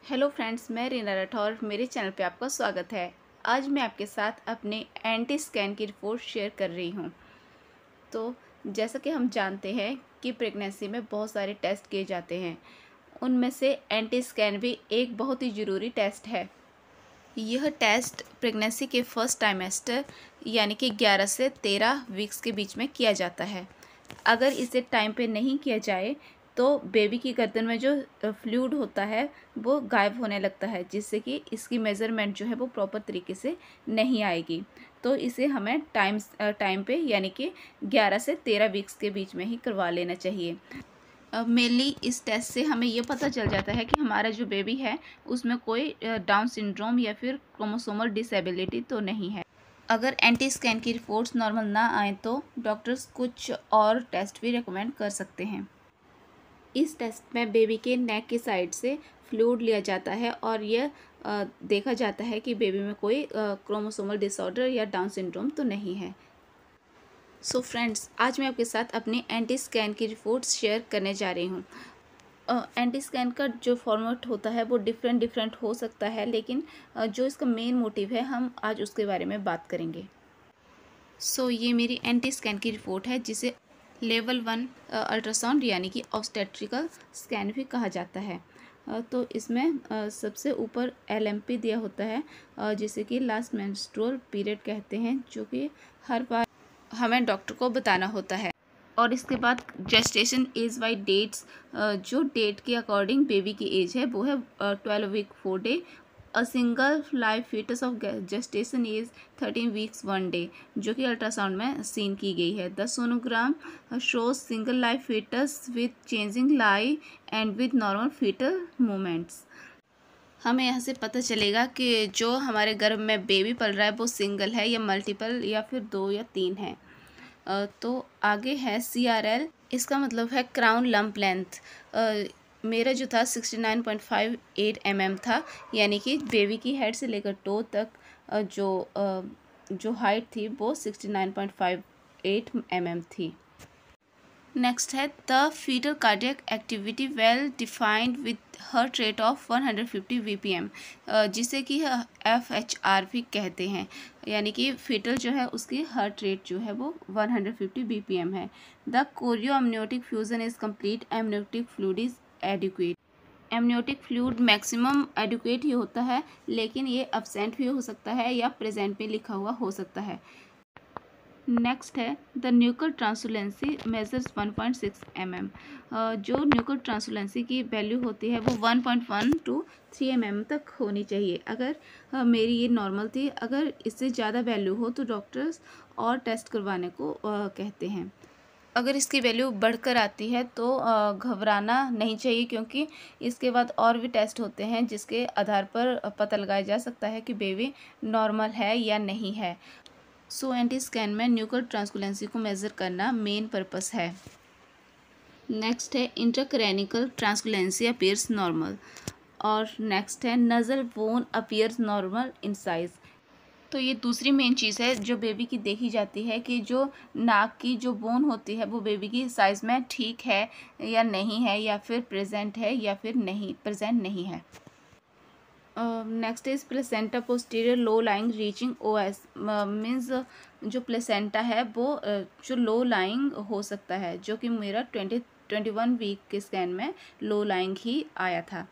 Hello friends, मैं रीना राठौर। मेरे channel पे आपका स्वागत है। आज मैं आपके साथ अपने एंटी स्कैन की रिपोर्ट शेयर कर रही हूँ। तो जैसा कि हम जानते हैं कि प्रेगनेंसी में बहुत सारे टेस्ट किए जाते हैं, उनमें से एंटी स्कैन भी एक बहुत ही ज़रूरी टेस्ट है। यह टेस्ट प्रेगनेंसी के फर्स्ट ट्राइमेस्टर यानी कि 11 से 13 वीक्स के बीच में किया जाता है। अगर इसे टाइम पे नहीं किया जाए तो बेबी की गर्दन में जो फ्लूइड होता है वो गायब होने लगता है, जिससे कि इसकी मेज़रमेंट जो है वो प्रॉपर तरीके से नहीं आएगी। तो इसे हमें टाइम पे यानी कि 11 से 13 वीक्स के बीच में ही करवा लेना चाहिए। मेनली इस टेस्ट से हमें ये पता चल जाता है कि हमारा जो बेबी है उसमें कोई डाउन सिंड्रोम या फिर क्रोमोसोमल डिसेबिलिटी तो नहीं है। अगर एंटी स्कैन की रिपोर्ट्स नॉर्मल ना आए तो डॉक्टर्स कुछ और टेस्ट भी रिकमेंड कर सकते हैं। इस टेस्ट में बेबी के नेक की साइड से फ्लूइड लिया जाता है और यह देखा जाता है कि बेबी में कोई क्रोमोसोमल डिसऑर्डर या डाउन सिंड्रोम तो नहीं है। सो फ्रेंड्स, आज मैं आपके साथ अपनी एंटी स्कैन की रिपोर्ट्स शेयर करने जा रही हूँ। एंटी स्कैन का जो फॉर्मेट होता है वो डिफरेंट हो सकता है, लेकिन जो इसका मेन मोटिव है हम आज उसके बारे में बात करेंगे। सो ये मेरी एंटी स्कैन की रिपोर्ट है, जिसे लेवल 1 अल्ट्रासाउंड यानी कि ऑब्स्टेट्रिकल स्कैन भी कहा जाता है। तो इसमें सबसे ऊपर LMP दिया होता है, जिसे कि लास्ट मेंस्ट्रुअल पीरियड कहते हैं, जो कि हर बार हमें डॉक्टर को बताना होता है। और इसके बाद जेस्टेशन एज वाइज डेट्स, जो डेट के अकॉर्डिंग बेबी की एज है वो है 12 week 4 day. A single live foetus of gestation age 13 weeks 1 day, जो कि अल्ट्रासाउंड में सीन की गई है। The sonogram shows single live foetus with changing lie and with normal foetal movements. हमें यहाँ से पता चलेगा कि जो हमारे गर्भ में बेबी पल रहा है वो सिंगल है या मल्टीपल या फिर 2 या 3 है। तो आगे है CRL, इसका मतलब है क्राउन लंप लेंथ। मेरा जो था 69.58 mm था, यानी कि बेबी की हेड से लेकर टो तक जो हाइट थी वो 69.58 mm थी। नेक्स्ट है the foetal cardiac activity well defined with heart rate of 150 VPM, जिसे कि FHR भी कहते हैं, यानी कि फीटल जो है उसकी हार्ट रेट जो है वो 150 BPM है। The chorio amniotic fusion is complete, amniotic fluid is adequate. Amniotic fluid maximum adequate ही होता है, लेकिन ये अब्सेंट भी हो सकता है या प्रेजेंट में लिखा हुआ हो सकता है। नेक्स्ट है द न्यूक्ल ट्रांसुलेंसी मेजर्स 1.6 mm। जो न्यूक्ल ट्रांसुलेंसी की वैल्यू होती है वो 1.1 to 3 mm तक होनी चाहिए। अगर मेरी ये नॉर्मल थी, अगर इससे ज़्यादा वैल्यू हो तो डॉक्टर्स और टेस्ट करवाने को कहते हैं। अगर इसकी वैल्यू बढ़कर आती है तो घबराना नहीं चाहिए, क्योंकि इसके बाद और भी टेस्ट होते हैं जिसके आधार पर पता लगाया जा सकता है कि बेबी नॉर्मल है या नहीं है। सो एंटी स्कैन में न्यूक्ल ट्रांसकुलेंसी को मेज़र करना मेन पर्पस है। नेक्स्ट है इंट्राक्रैनिकल ट्रांसकुलेंसी अपीयर्स नॉर्मल। और नेक्स्ट है नज़ल bone appears normal in size. तो ये दूसरी मेन चीज़ है जो बेबी की देखी जाती है कि जो नाक की जो बोन होती है वो बेबी की साइज़ में ठीक है या नहीं है, या फिर प्रेजेंट है या फिर नहीं प्रेजेंट नहीं है। Next is placenta posterior low lying reaching OS, means जो प्लेसेंटा है वो जो लो लाइंग हो सकता है, जो कि मेरा 21 वीक के स्कैन में लो लाइंग ही आया था।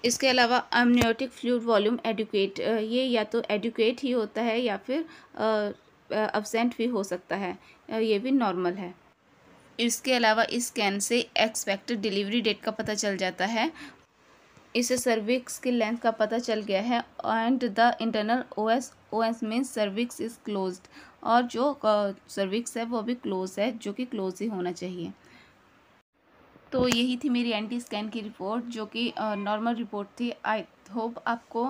इसके अलावा अमनियोटिक फ्लूइड वॉल्यूम एडुकेट, ये या तो एडुकेट ही होता है या फिर अब्सेंट भी हो सकता है, ये भी नॉर्मल है। इसके अलावा इस स्कैन से एक्सपेक्टेड डिलीवरी डेट का पता चल जाता है। इससे सर्विक्स की लेंथ का पता चल गया है। And the internal OS means cervix is closed, और जो सर्विक्स है वो भी क्लोज है, जो कि क्लोज ही होना चाहिए। तो यही थी मेरी एंटी स्कैन की रिपोर्ट, जो कि नॉर्मल रिपोर्ट थी। आई होप आपको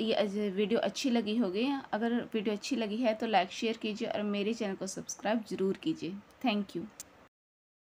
ये वीडियो अच्छी लगी होगी। अगर वीडियो अच्छी लगी है तो लाइक शेयर कीजिए और मेरे चैनल को सब्सक्राइब ज़रूर कीजिए। Thank you.